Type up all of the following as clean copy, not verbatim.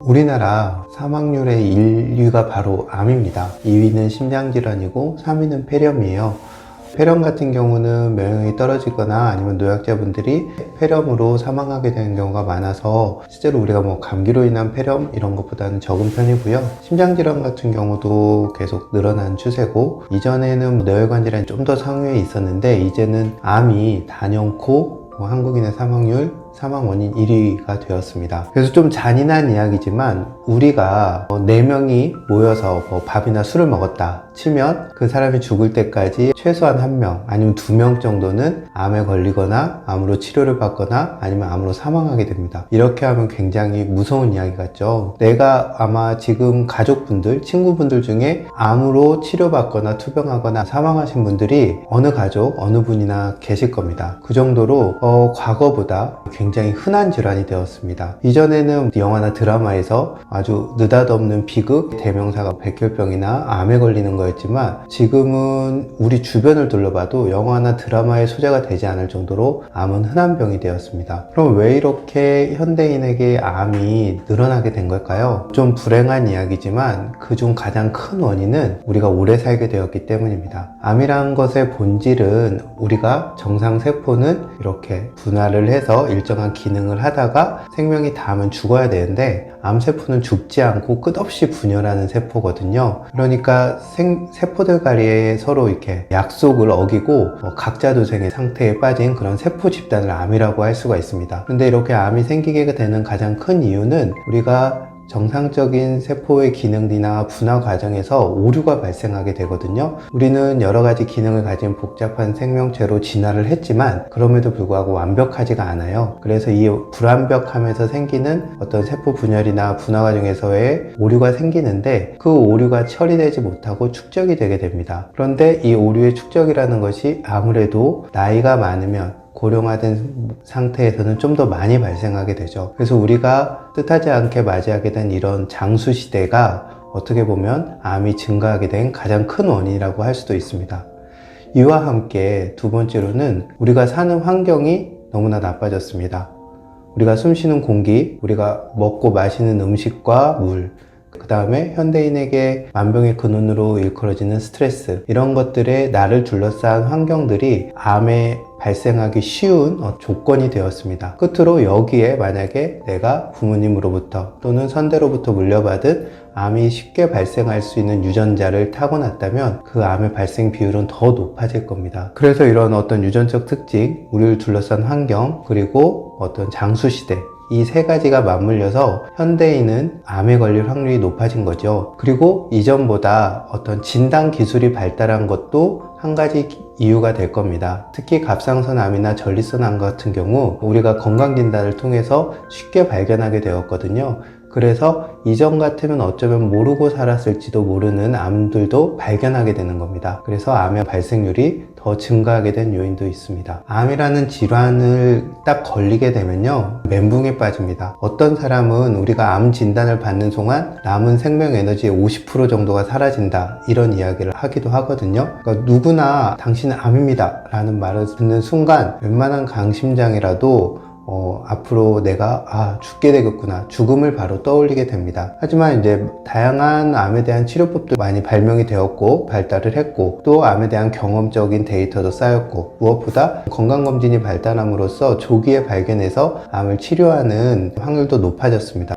우리나라 사망률의 1위가 바로 암입니다. 2위는 심장질환이고 3위는 폐렴이에요. 폐렴 같은 경우는 면역력이 떨어지거나 아니면 노약자분들이 폐렴으로 사망하게 되는 경우가 많아서 실제로 우리가 감기로 인한 폐렴 이런 것보다는 적은 편이고요. 심장질환 같은 경우도 계속 늘어난 추세고, 이전에는 뇌혈관 질환이 좀 더 상위에 있었는데 이제는 암이 단연코 한국인의 사망 원인 1위가 되었습니다. 그래서 좀 잔인한 이야기지만, 우리가 4명이 모여서 밥이나 술을 먹었다 치면 그 사람이 죽을 때까지 최소한 1명 아니면 2명 정도는 암에 걸리거나 암으로 치료를 받거나 아니면 암으로 사망하게 됩니다. 이렇게 하면 굉장히 무서운 이야기 같죠. 내가 아마 지금 가족분들, 친구분들 중에 암으로 치료받거나 투병하거나 사망하신 분들이 어느 가족, 어느 분이나 계실 겁니다. 그 정도로 과거보다 굉장히 흔한 질환이 되었습니다. 이전에는 영화나 드라마에서 아주 느닷없는 비극, 대명사가 백혈병이나 암에 걸리는 거였지만, 지금은 우리 주변을 둘러봐도 영화나 드라마의 소재가 되지 않을 정도로 암은 흔한 병이 되었습니다. 그럼 왜 이렇게 현대인에게 암이 늘어나게 된 걸까요? 좀 불행한 이야기지만 그중 가장 큰 원인은 우리가 오래 살게 되었기 때문입니다. 암이라는 것의 본질은, 우리가 정상세포는 이렇게 분할을 해서 일정한 기능을 하다가 생명이 닿으면 죽어야 되는데, 암세포는 죽지 않고 끝없이 분열하는 세포거든요. 그러니까 세포들 간에 서로 이렇게 약속을 어기고 각자 도생의 상태에 빠진 그런 세포 집단을 암이라고 할 수가 있습니다. 그런데 이렇게 암이 생기게 되는 가장 큰 이유는, 우리가 정상적인 세포의 기능이나 분화 과정에서 오류가 발생하게 되거든요. 우리는 여러 가지 기능을 가진 복잡한 생명체로 진화를 했지만 그럼에도 불구하고 완벽하지가 않아요. 그래서 이 불완벽함에서 생기는 어떤 세포 분열이나 분화 과정에서의 오류가 생기는데, 그 오류가 처리되지 못하고 축적이 되게 됩니다. 그런데 이 오류의 축적이라는 것이 아무래도 나이가 많으면, 고령화된 상태에서는 좀 더 많이 발생하게 되죠. 그래서 우리가 뜻하지 않게 맞이하게 된 이런 장수 시대가 어떻게 보면 암이 증가하게 된 가장 큰 원인이라고 할 수도 있습니다. 이와 함께 두 번째로는, 우리가 사는 환경이 너무나 나빠졌습니다. 우리가 숨쉬는 공기, 우리가 먹고 마시는 음식과 물, 그 다음에 현대인에게 만병의 근원으로 일컬어지는 스트레스, 이런 것들에 나를 둘러싼 환경들이 암에 발생하기 쉬운 조건이 되었습니다. 끝으로 여기에 만약에 내가 부모님으로부터 또는 선대로부터 물려받은 암이 쉽게 발생할 수 있는 유전자를 타고났다면 그 암의 발생 비율은 더 높아질 겁니다. 그래서 이런 어떤 유전적 특징, 우리를 둘러싼 환경, 그리고 어떤 장수시대, 이 세 가지가 맞물려서 현대인은 암에 걸릴 확률이 높아진 거죠. 그리고 이전보다 어떤 진단 기술이 발달한 것도 한 가지 이유가 될 겁니다. 특히 갑상선암이나 전립선암 같은 경우 우리가 건강진단을 통해서 쉽게 발견하게 되었거든요. 그래서 이전 같으면 어쩌면 모르고 살았을지도 모르는 암들도 발견하게 되는 겁니다. 그래서 암의 발생률이 더 증가하게 된 요인도 있습니다. 암이라는 질환을 딱 걸리게 되면요, 멘붕에 빠집니다. 어떤 사람은 우리가 암 진단을 받는 동안 남은 생명 에너지의 50% 정도가 사라진다, 이런 이야기를 하기도 하거든요. 그러니까 누구나 당신은 암입니다 라는 말을 듣는 순간 웬만한 강심장이라도 앞으로 내가 죽게 되겠구나, 죽음을 바로 떠올리게 됩니다. 하지만 이제 다양한 암에 대한 치료법도 많이 발명이 되었고 발달을 했고, 또 암에 대한 경험적인 데이터도 쌓였고, 무엇보다 건강검진이 발달함으로써 조기에 발견해서 암을 치료하는 확률도 높아졌습니다.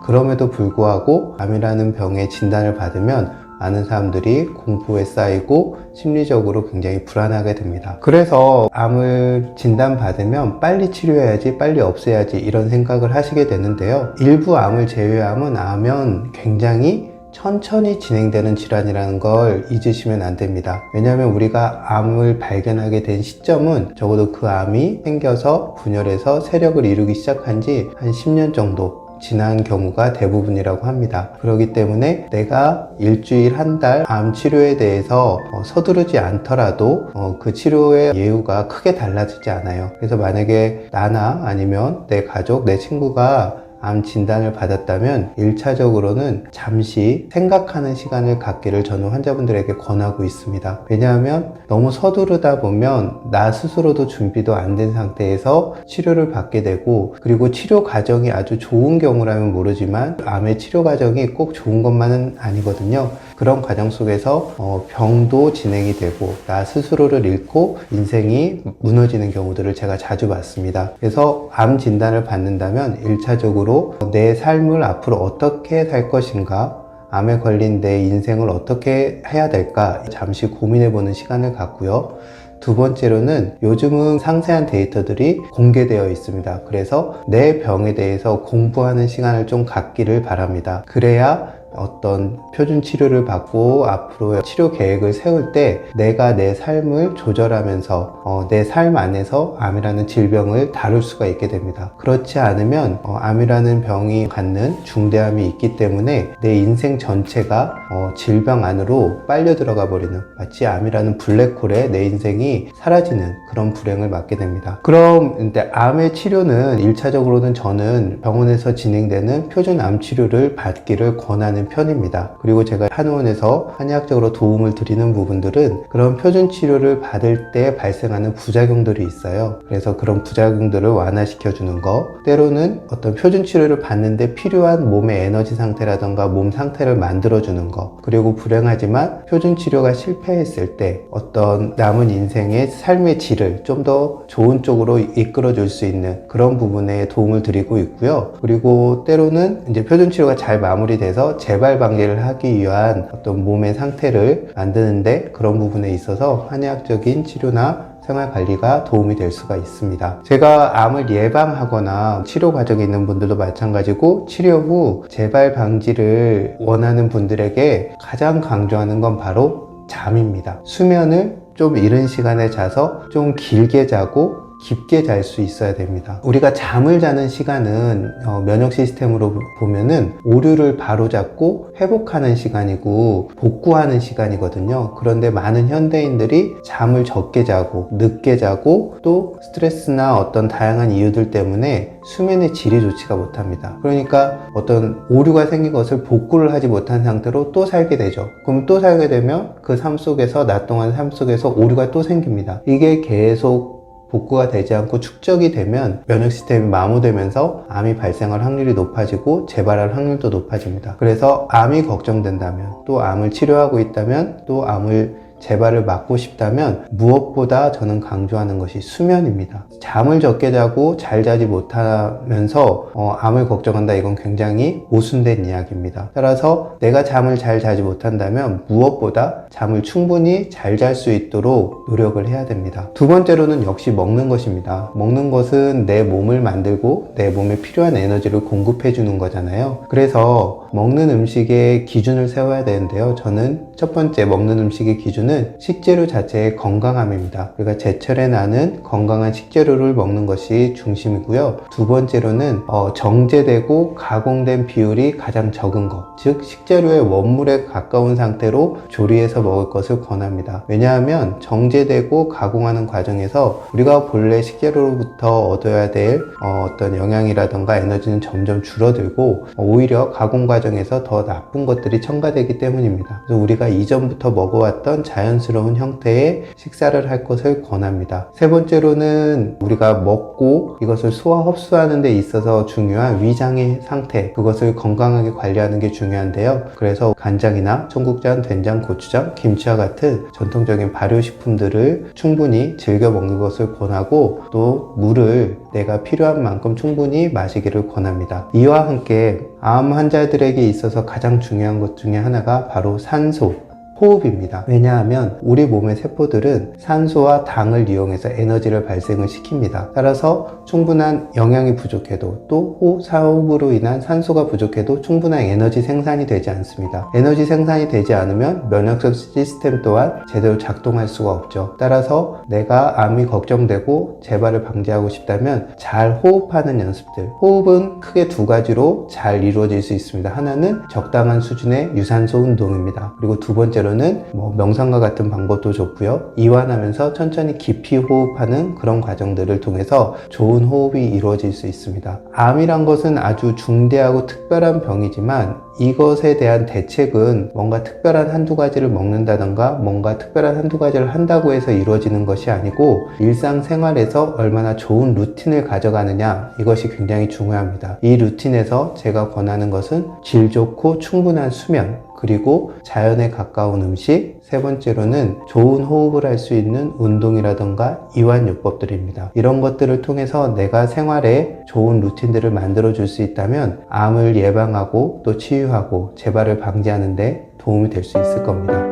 그럼에도 불구하고 암이라는 병의 진단을 받으면 많은 사람들이 공포에 쌓이고 심리적으로 굉장히 불안하게 됩니다. 그래서 암을 진단받으면 빨리 치료해야지, 빨리 없애야지, 이런 생각을 하시게 되는데요. 일부 암을 제외하면 굉장히 천천히 진행되는 질환이라는 걸 잊으시면 안 됩니다. 왜냐하면 우리가 암을 발견하게 된 시점은 적어도 그 암이 생겨서 분열해서 세력을 이루기 시작한 지 한 10년 정도 지난 경우가 대부분이라고 합니다. 그렇기 때문에 내가 일주일, 한 달 암 치료에 대해서 서두르지 않더라도 그 치료의 예후가 크게 달라지지 않아요. 그래서 만약에 나나 아니면 내 가족, 내 친구가 암 진단을 받았다면 1차적으로는 잠시 생각하는 시간을 갖기를 저는 환자분들에게 권하고 있습니다. 왜냐하면 너무 서두르다 보면 나 스스로도 준비도 안 된 상태에서 치료를 받게 되고, 그리고 치료 과정이 아주 좋은 경우라면 모르지만 암의 치료 과정이 꼭 좋은 것만은 아니거든요. 그런 과정 속에서 병도 진행이 되고 나 스스로를 잃고 인생이 무너지는 경우들을 제가 자주 봤습니다. 그래서 암 진단을 받는다면 1차적으로 내 삶을 앞으로 어떻게 살 것인가, 암에 걸린 내 인생을 어떻게 해야 될까 잠시 고민해보는 시간을 갖고요. 두 번째로는 요즘은 상세한 데이터들이 공개되어 있습니다. 그래서 내 병에 대해서 공부하는 시간을 좀 갖기를 바랍니다. 그래야 어떤 표준 치료를 받고 앞으로 치료 계획을 세울 때 내가 내 삶을 조절하면서 내 삶 안에서 암이라는 질병을 다룰 수가 있게 됩니다. 그렇지 않으면 암이라는 병이 갖는 중대함이 있기 때문에 내 인생 전체가 질병 안으로 빨려 들어가 버리는, 마치 암이라는 블랙홀에 내 인생이 사라지는 그런 불행을 맞게 됩니다. 그럼 근데 암의 치료는 1차적으로는 저는 병원에서 진행되는 표준 암 치료를 받기를 권하는 편입니다. 그리고 제가 한의원에서 한의학적으로 도움을 드리는 부분들은 그런 표준 치료를 받을 때 발생하는 부작용들이 있어요. 그래서 그런 부작용들을 완화시켜 주는 거, 때로는 어떤 표준 치료를 받는데 필요한 몸의 에너지 상태라던가 몸 상태를 만들어 주는 거, 그리고 불행하지만 표준 치료가 실패했을 때 어떤 남은 인생의 삶의 질을 좀 더 좋은 쪽으로 이끌어 줄 수 있는 그런 부분에 도움을 드리고 있고요. 그리고 때로는 이제 표준 치료가 잘 마무리돼서 재발 방지를 하기 위한 어떤 몸의 상태를 만드는데 그런 부분에 있어서 한의학적인 치료나 생활관리가 도움이 될 수가 있습니다. 제가 암을 예방하거나 치료 과정에 있는 분들도 마찬가지고 치료 후 재발 방지를 원하는 분들에게 가장 강조하는 건 바로 잠입니다. 수면을 좀 이른 시간에 자서 좀 길게 자고 깊게 잘 수 있어야 됩니다. 우리가 잠을 자는 시간은 면역 시스템으로 보면은 오류를 바로잡고 회복하는 시간이고 복구하는 시간이거든요. 그런데 많은 현대인들이 잠을 적게 자고 늦게 자고 또 스트레스나 어떤 다양한 이유들 때문에 수면의 질이 좋지가 못합니다. 그러니까 어떤 오류가 생긴 것을 복구를 하지 못한 상태로 또 살게 되죠. 그럼 또 살게 되면 그 삶 속에서 낮 동안 삶 속에서 오류가 또 생깁니다. 이게 계속 복구가 되지 않고 축적이 되면 면역 시스템이 마모되면서 암이 발생할 확률이 높아지고 재발할 확률도 높아집니다. 그래서 암이 걱정된다면, 또 암을 치료하고 있다면, 또 암을 재발을 막고 싶다면 무엇보다 저는 강조하는 것이 수면입니다. 잠을 적게 자고 잘 자지 못하면서 암을 걱정한다, 이건 굉장히 모순된 이야기입니다. 따라서 내가 잠을 잘 자지 못한다면 무엇보다 잠을 충분히 잘 잘 수 있도록 노력을 해야 됩니다. 두 번째로는 역시 먹는 것입니다. 먹는 것은 내 몸을 만들고 내 몸에 필요한 에너지를 공급해 주는 거잖아요. 그래서 먹는 음식의 기준을 세워야 되는데요. 저는 첫 번째 먹는 음식의 기준은 식재료 자체의 건강함입니다. 우리가 제철에 나는 건강한 식재료를 먹는 것이 중심이고요. 두 번째로는 정제되고 가공된 비율이 가장 적은 것, 즉 식재료의 원물에 가까운 상태로 조리해서 먹을 것을 권합니다. 왜냐하면 정제되고 가공하는 과정에서 우리가 본래 식재료로부터 얻어야 될 어떤 영양이라던가 에너지는 점점 줄어들고 오히려 가공 과정에서 더 나쁜 것들이 첨가되기 때문입니다. 그래서 우리가 이전부터 먹어왔던 자연스러운 형태의 식사를 할 것을 권합니다. 세 번째로는 우리가 먹고 이것을 소화 흡수하는 데 있어서 중요한 위장의 상태, 그것을 건강하게 관리하는 게 중요한데요. 그래서 간장이나 청국장, 된장, 고추장, 김치와 같은 전통적인 발효식품들을 충분히 즐겨 먹는 것을 권하고, 또 물을 내가 필요한 만큼 충분히 마시기를 권합니다. 이와 함께 암 환자들에게 있어서 가장 중요한 것 중에 하나가 바로 산소, 호흡입니다. 왜냐하면 우리 몸의 세포들은 산소와 당을 이용해서 에너지를 발생을 시킵니다. 따라서 충분한 영양이 부족해도 또 호흡으로 인한 산소가 부족해도 충분한 에너지 생산이 되지 않습니다. 에너지 생산이 되지 않으면 면역적 시스템 또한 제대로 작동할 수가 없죠. 따라서 내가 암이 걱정되고 재발을 방지하고 싶다면 잘 호흡하는 연습들, 호흡은 크게 두 가지로 잘 이루어질 수 있습니다. 하나는 적당한 수준의 유산소 운동입니다. 그리고 두 번째로 번째로는 명상과 같은 방법도 좋고요. 이완하면서 천천히 깊이 호흡하는 그런 과정들을 통해서 좋은 호흡이 이루어질 수 있습니다. 암이란 것은 아주 중대하고 특별한 병이지만 이것에 대한 대책은 뭔가 특별한 한두 가지를 먹는다던가 뭔가 특별한 한두 가지를 한다고 해서 이루어지는 것이 아니고 일상생활에서 얼마나 좋은 루틴을 가져가느냐, 이것이 굉장히 중요합니다. 이 루틴에서 제가 권하는 것은 질 좋고 충분한 수면, 그리고 자연에 가까운 음식, 세 번째로는 좋은 호흡을 할 수 있는 운동이라던가 이완요법들입니다. 이런 것들을 통해서 내가 생활에 좋은 루틴들을 만들어 줄 수 있다면 암을 예방하고 또 치유하고 재발을 방지하는 데 도움이 될 수 있을 겁니다.